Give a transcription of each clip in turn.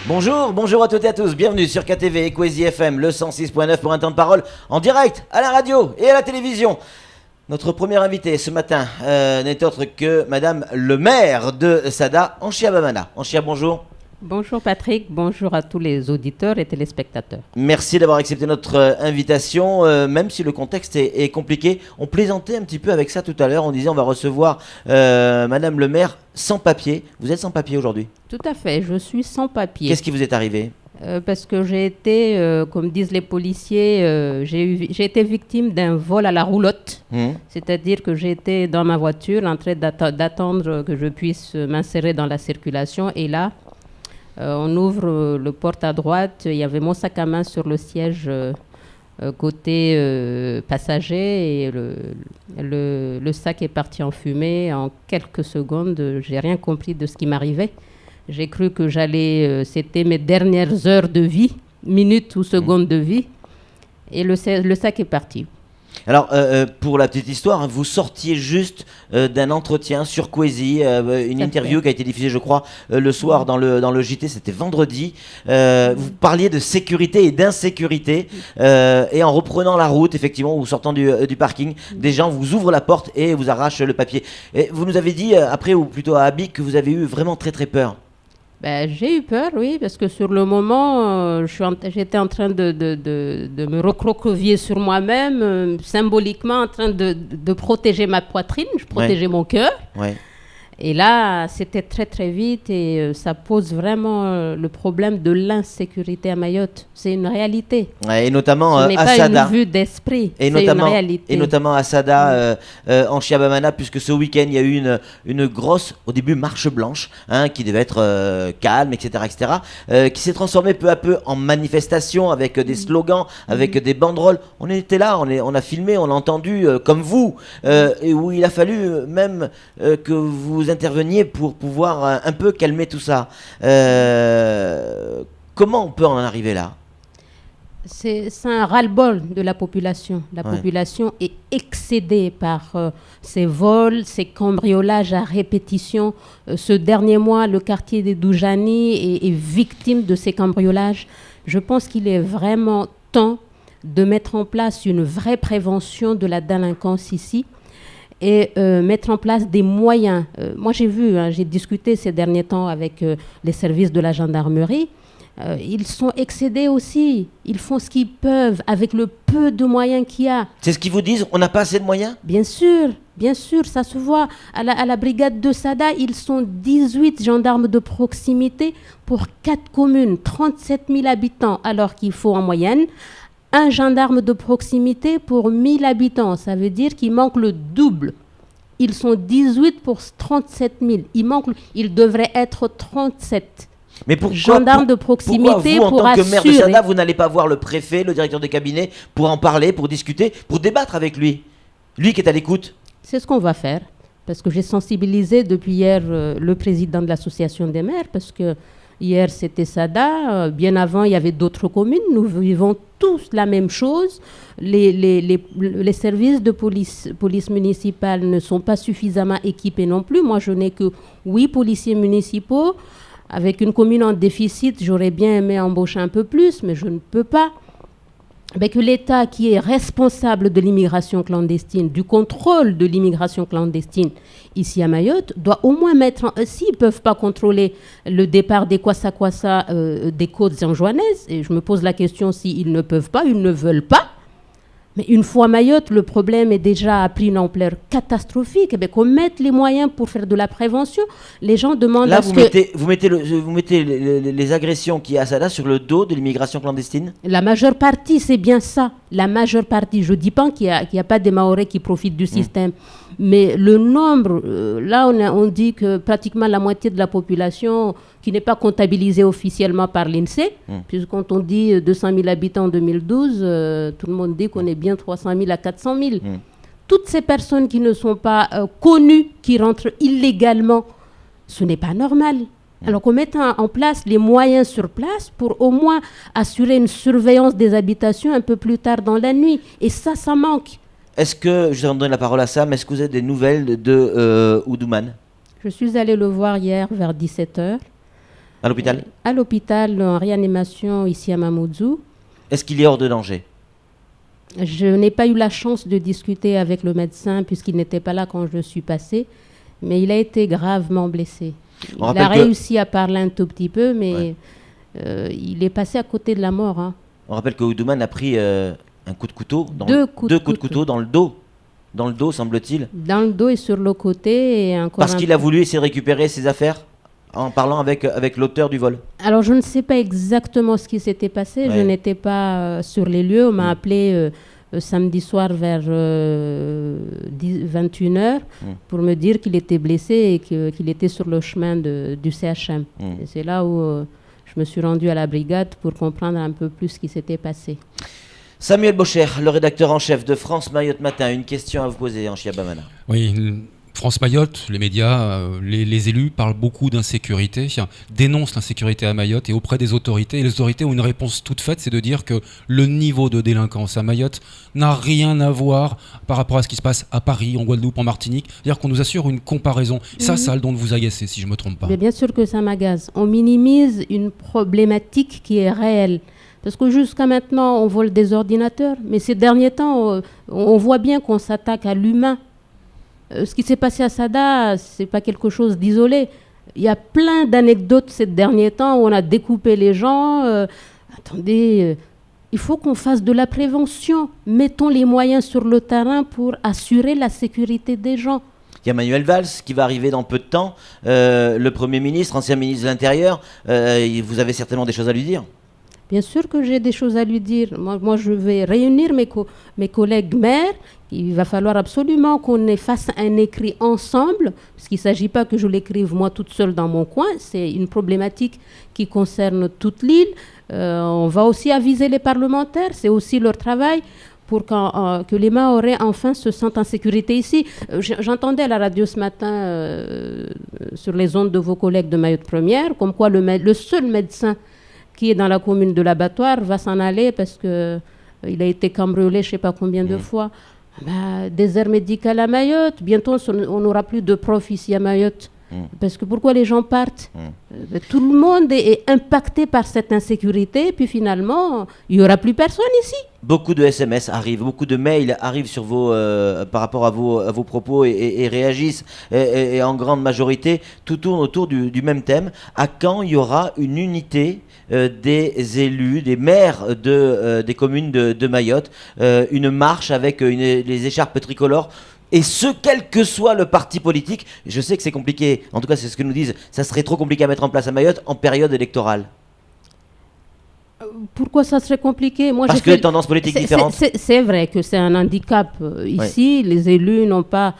Bonjour à toutes et à tous, bienvenue sur KTV Equazi FM, le 106.9 pour un temps de parole en direct à la radio et à la télévision. Notre première invitée ce matin n'est autre que Madame le maire de Sada, Anchia Bamana. Anchia, bonjour. Bonjour Patrick, bonjour à tous les auditeurs et téléspectateurs. Merci d'avoir accepté notre invitation, même si le contexte est compliqué. On plaisantait un petit peu avec ça tout à l'heure, on disait on va recevoir Madame le maire sans papier. Vous êtes sans papier aujourd'hui? Tout à fait, je suis sans papier. Qu'est-ce qui vous est arrivé? Parce que j'ai été, comme disent les policiers, j'ai été victime d'un vol à la roulotte. C'est-à-dire que j'étais dans ma voiture en train d'attendre que je puisse m'insérer dans la circulation et là, on ouvre le porte à droite, il y avait mon sac à main sur le siège côté passager et le sac est parti en fumée. En quelques secondes, j'ai rien compris de ce qui m'arrivait. J'ai cru que c'était mes dernières heures de vie, minutes ou secondes de vie, et le sac est parti. Alors, pour la petite histoire, vous sortiez juste d'un entretien sur Equazi, une interview qui a été diffusée, je crois, le soir dans le JT, c'était vendredi. Vous parliez de sécurité et d'insécurité, et en reprenant la route, effectivement, ou sortant du parking, des gens vous ouvrent la porte et vous arrachent le papier. Et vous nous avez dit, après, ou plutôt à Abic, que vous avez eu vraiment très très peur. J'ai eu peur, oui, parce que sur le moment, j'étais en train de me recroqueviller sur moi-même, symboliquement en train de protéger ma poitrine, je protégeais mon cœur. Ouais. Et là, c'était très très vite et ça pose vraiment le problème de l'insécurité à Mayotte. C'est une réalité. Ouais, et notamment à Sada. Ce n'est pas une vue d'esprit, c'est une réalité. Et notamment à Sada, Anchia Bamana, puisque ce week-end, il y a eu une grosse, au début, marche blanche, qui devait être calme, etc., qui s'est transformée peu à peu en manifestation avec des slogans, avec des banderoles. On était là, on a filmé, on a entendu, comme vous, et où il a fallu même que vous interveniez pour pouvoir un peu calmer tout ça. Comment on peut en arriver là? C'est un ras-le-bol de la population. La population est excédée par ces vols, ces cambriolages à répétition. Ce dernier mois, le quartier des Doujani est victime de ces cambriolages. Je pense qu'il est vraiment temps de mettre en place une vraie prévention de la délinquance ici. Et mettre en place des moyens. Moi, j'ai discuté ces derniers temps avec les services de la gendarmerie. Ils sont excédés aussi. Ils font ce qu'ils peuvent avec le peu de moyens qu'il y a. C'est ce qu'ils vous disent? On n'a pas assez de moyens? Bien sûr, ça se voit. À la brigade de Sada, ils sont 18 gendarmes de proximité pour 4 communes, 37 000 habitants, alors qu'il faut en moyenne un gendarme de proximité pour 1000 habitants. Ça veut dire qu'il manque le double. Ils sont 18 pour 37 000. Il devrait être 37. Mais pourquoi, gendarmes de proximité pourquoi vous, en pour tant que maire de assurer... Sada, vous n'allez pas voir le préfet, le directeur de cabinet, pour en parler, pour discuter, pour débattre avec lui? Lui qui est à l'écoute. C'est ce qu'on va faire. Parce que j'ai sensibilisé depuis hier le président de l'association des maires, parce que hier, c'était Sada. Bien avant, il y avait d'autres communes. Nous vivons tous la même chose. Les services de police municipale ne sont pas suffisamment équipés non plus. Moi, je n'ai que 8 policiers municipaux. Avec une commune en déficit, j'aurais bien aimé embaucher un peu plus, mais je ne peux pas. Mais que l'État qui est responsable de l'immigration clandestine, du contrôle de l'immigration clandestine ici à Mayotte, doit au moins s'ils ne peuvent pas contrôler le départ des Kwassa-Kwassa des côtes anjouanaises, et je me pose la question s'ils ne peuvent pas, ils ne veulent pas. Mais une fois Mayotte, le problème est déjà à pris une ampleur catastrophique. Qu'on mette les moyens pour faire de la prévention. Les gens demandent là, vous mettez les agressions qu'il y a à Sada sur le dos de l'immigration clandestine? La majeure partie, c'est bien ça. La majeure partie. Je ne dis pas qu'il n'y a pas des Mahorais qui profitent du système. Mais le nombre, là, on dit que pratiquement la moitié de la population qui n'est pas comptabilisée officiellement par l'INSEE, puisque quand on dit 200 000 habitants en 2012, tout le monde dit qu'on est bien 300 000 à 400 000. Toutes ces personnes qui ne sont pas connues, qui rentrent illégalement, ce n'est pas normal. Alors qu'on mette en place les moyens sur place pour au moins assurer une surveillance des habitations un peu plus tard dans la nuit. Et ça manque. Est-ce que, je vais donner la parole à Sam, est-ce que vous avez des nouvelles de Oudouman? Je suis allée le voir hier vers 17h. À l'hôpital? À l'hôpital, en réanimation, ici à Mamoudzou. Est-ce qu'il est hors de danger? Je n'ai pas eu la chance de discuter avec le médecin puisqu'il n'était pas là quand je suis passée, mais il a été gravement blessé. Il a réussi à parler un tout petit peu, mais il est passé à côté de la mort. Hein. On rappelle que Oudoumane a pris un coup de couteau, deux coups de couteau dans le dos. Dans le dos, semble-t-il. Dans le dos et sur le côté. Et encore parce qu'il a voulu essayer de récupérer ses affaires en parlant avec l'auteur du vol. Alors, je ne sais pas exactement ce qui s'était passé. Ouais. Je n'étais pas sur les lieux. On m'a appelé samedi soir vers 21h pour me dire qu'il était blessé et qu'il était sur le chemin du CHM. Et c'est là où je me suis rendue à la brigade pour comprendre un peu plus ce qui s'était passé. Samuel Bocher, le rédacteur en chef de France Mayotte Matin, une question à vous poser, Anchia Bamana. Oui, France Mayotte, les médias, les élus parlent beaucoup d'insécurité, dénoncent l'insécurité à Mayotte et auprès des autorités. Et les autorités ont une réponse toute faite, c'est de dire que le niveau de délinquance à Mayotte n'a rien à voir par rapport à ce qui se passe à Paris, en Guadeloupe, en Martinique. C'est-à-dire qu'on nous assure une comparaison. Ça a le don de vous agacer, si je ne me trompe pas. Mais bien sûr que ça m'agace. On minimise une problématique qui est réelle. Parce que jusqu'à maintenant, on vole des ordinateurs. Mais ces derniers temps, on voit bien qu'on s'attaque à l'humain. Ce qui s'est passé à Sada, ce n'est pas quelque chose d'isolé. Il y a plein d'anecdotes ces derniers temps où on a découpé les gens. Attendez, il faut qu'on fasse de la prévention. Mettons les moyens sur le terrain pour assurer la sécurité des gens. Il y a Manuel Valls qui va arriver dans peu de temps. Le Premier ministre, ancien ministre de l'Intérieur, vous avez certainement des choses à lui dire. Bien sûr que j'ai des choses à lui dire. Moi je vais réunir mes collègues maires. Il va falloir absolument qu'on fasse un écrit ensemble, parce qu'il ne s'agit pas que je l'écrive moi toute seule dans mon coin. C'est une problématique qui concerne toute l'île. On va aussi aviser les parlementaires. C'est aussi leur travail pour que les Mahorais enfin se sentent en sécurité ici. J'entendais à la radio ce matin, sur les ondes de vos collègues de Mayotte Première, comme quoi le seul médecin qui est dans la commune de l'Abattoir va s'en aller parce qu'il a été cambriolé je ne sais pas combien de fois. Désert médical à Mayotte. Bientôt, on n'aura plus de profs ici à Mayotte. Parce que pourquoi les gens partent? Tout le monde est impacté par cette insécurité. Puis finalement, il n'y aura plus personne ici. Beaucoup de SMS arrivent, beaucoup de mails arrivent sur par rapport à vos propos et réagissent. Et en grande majorité, tout tourne autour du même thème. À quand il y aura une unité des élus, des maires des communes de Mayotte, une marche avec les écharpes tricolores, et ce, quel que soit le parti politique? Je sais que c'est compliqué, en tout cas c'est ce que nous disent, ça serait trop compliqué à mettre en place à Mayotte en période électorale. Pourquoi ça serait compliqué? Parce que les tendances politiques différentes. C'est vrai que c'est un handicap ici. Les élus n'ont pas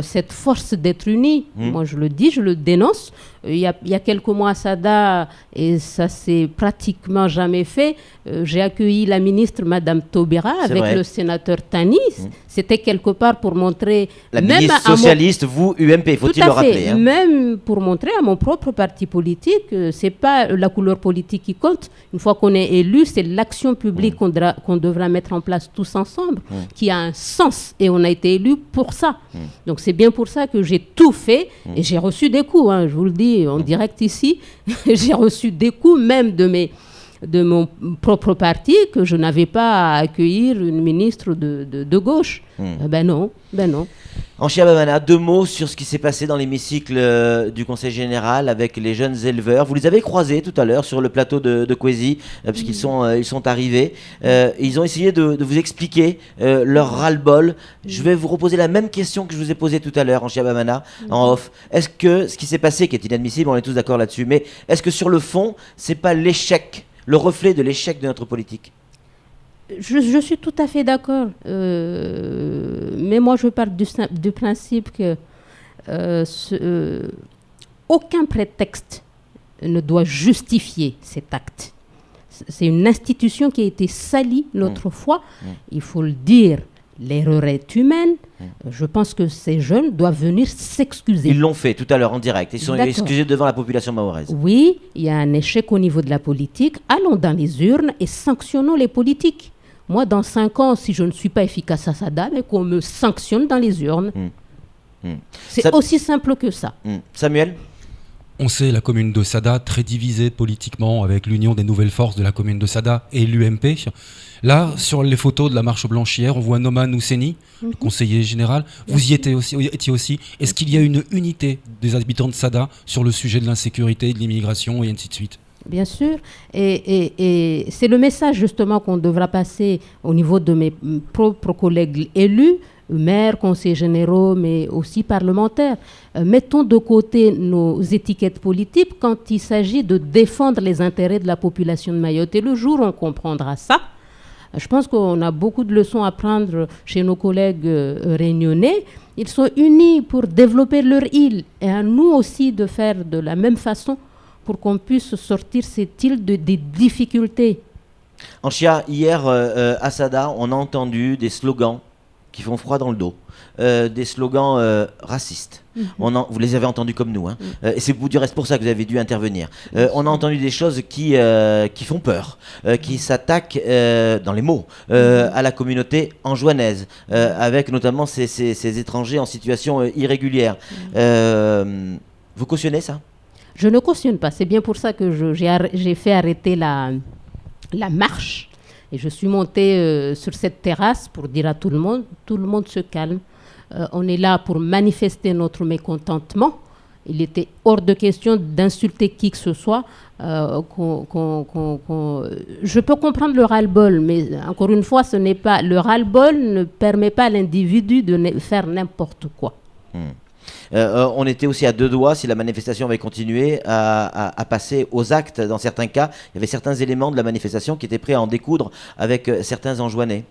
cette force d'être unis. Moi, je le dis, je le dénonce. Il y a quelques mois à Sada, et ça s'est pratiquement jamais fait, j'ai accueilli la ministre Madame Taubira avec le sénateur Tani. C'était quelque part pour montrer... La ministre socialiste, vous, UMP, faut-il le rappeler. Hein. Même pour montrer à mon propre parti politique que ce n'est pas la couleur politique qui compte. Une fois qu'on est élu, c'est l'action publique qu'on devra mettre en place tous ensemble, qui a un sens. Et on a été élu pour ça. Donc c'est bien pour ça que j'ai tout fait. Et j'ai reçu des coups, hein, je vous le dis en direct ici. J'ai reçu des coups même de mon propre parti, que je n'avais pas à accueillir une ministre de gauche. Ben non. Anchia Bamana, 2 mots sur ce qui s'est passé dans l'hémicycle du Conseil Général avec les jeunes éleveurs. Vous les avez croisés tout à l'heure sur le plateau de Kwezi, puisqu'ils sont arrivés. Ils ont essayé de vous expliquer leur ras-le-bol. Je vais vous reposer la même question que je vous ai posée tout à l'heure, Anchia Bamana, en off. Est-ce que ce qui s'est passé, qui est inadmissible, on est tous d'accord là-dessus, mais est-ce que sur le fond, c'est pas l'échec, le reflet de l'échec de notre politique? Je suis tout à fait d'accord. Mais moi, je parle du principe que aucun prétexte ne doit justifier cet acte. C'est une institution qui a été salie l'autre fois. Il faut le dire. L'erreur est humaine. Je pense que ces jeunes doivent venir s'excuser. Ils l'ont fait tout à l'heure en direct. Ils sont excusés devant la population mahoraise. Oui, il y a un échec au niveau de la politique. Allons dans les urnes et sanctionnons les politiques. Moi, dans 5 ans, si je ne suis pas efficace à Sada, mais qu'on me sanctionne dans les urnes. C'est aussi simple que ça. Samuel? On sait la commune de Sada très divisée politiquement avec l'union des nouvelles forces de la commune de Sada et l'UMP. Là, sur les photos de la marche blanche hier, on voit Noman Ousseni, conseiller général. Vous y étiez aussi. Est-ce qu'il y a une unité des habitants de Sada sur le sujet de l'insécurité, de l'immigration et ainsi de suite ? Bien sûr, et c'est le message justement qu'on devra passer au niveau de mes propres collègues élus, maires, conseillers généraux, mais aussi parlementaires. Mettons de côté nos étiquettes politiques quand il s'agit de défendre les intérêts de la population de Mayotte. Et le jour où on comprendra ça, je pense qu'on a beaucoup de leçons à prendre chez nos collègues réunionnais. Ils sont unis pour développer leur île et à nous aussi de faire de la même façon pour qu'on puisse sortir cette île des difficultés. Anchia, hier à Sada, on a entendu des slogans qui font froid dans le dos, des slogans racistes. Vous les avez entendus comme nous, hein. Et c'est du reste pour ça que vous avez dû intervenir. On a entendu des choses qui font peur, qui s'attaquent dans les mots à la communauté anjouanaise, avec notamment ces étrangers en situation irrégulière. Vous cautionnez ça ? Je ne cautionne pas. C'est bien pour ça que j'ai fait arrêter la marche. Et je suis montée sur cette terrasse pour dire à tout le monde se calme. On est là pour manifester notre mécontentement. Il était hors de question d'insulter qui que ce soit. Je peux comprendre le ras-le-bol, mais encore une fois, le ras-le-bol ne permet pas à l'individu de faire n'importe quoi. On était aussi à deux doigts, si la manifestation avait continué, à passer aux actes. Dans certains cas, il y avait certains éléments de la manifestation qui étaient prêts à en découdre avec certains Anjouanais.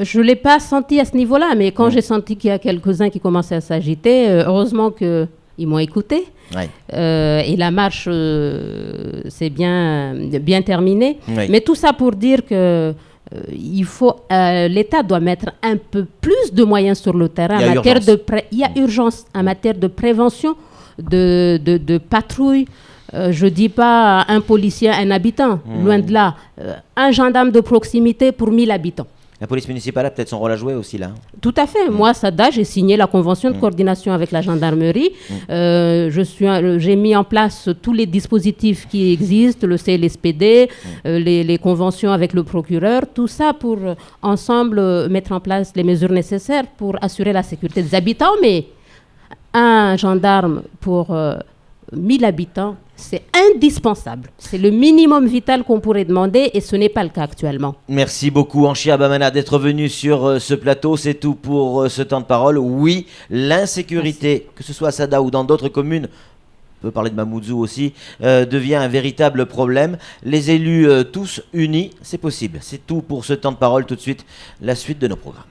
Je ne l'ai pas senti à ce niveau-là, mais quand j'ai senti qu'il y a quelques-uns qui commençaient à s'agiter, heureusement qu'ils m'ont écouté. Ouais. Et la marche s'est bien terminée. Ouais. Mais tout ça pour dire que l'État doit mettre un peu plus de moyens sur le terrain. Il y a urgence en matière de prévention, de patrouille. Je ne dis pas un policier, un habitant, loin de là. Un gendarme de proximité pour 1000 habitants. La police municipale a peut-être son rôle à jouer aussi là. Tout à fait. Moi, Sada, j'ai signé la convention de coordination avec la gendarmerie. J'ai mis en place tous les dispositifs qui existent, le CLSPD, les conventions avec le procureur, tout ça pour ensemble mettre en place les mesures nécessaires pour assurer la sécurité des habitants. Mais un gendarme pour 1000 habitants, c'est indispensable. C'est le minimum vital qu'on pourrait demander et ce n'est pas le cas actuellement. Merci beaucoup Anchia Bamana d'être venu sur ce plateau. C'est tout pour ce temps de parole. Oui, l'insécurité, que ce soit à Sada ou dans d'autres communes, on peut parler de Mamoudzou aussi, devient un véritable problème. Les élus tous unis, c'est possible. C'est tout pour ce temps de parole. Tout de suite, la suite de nos programmes.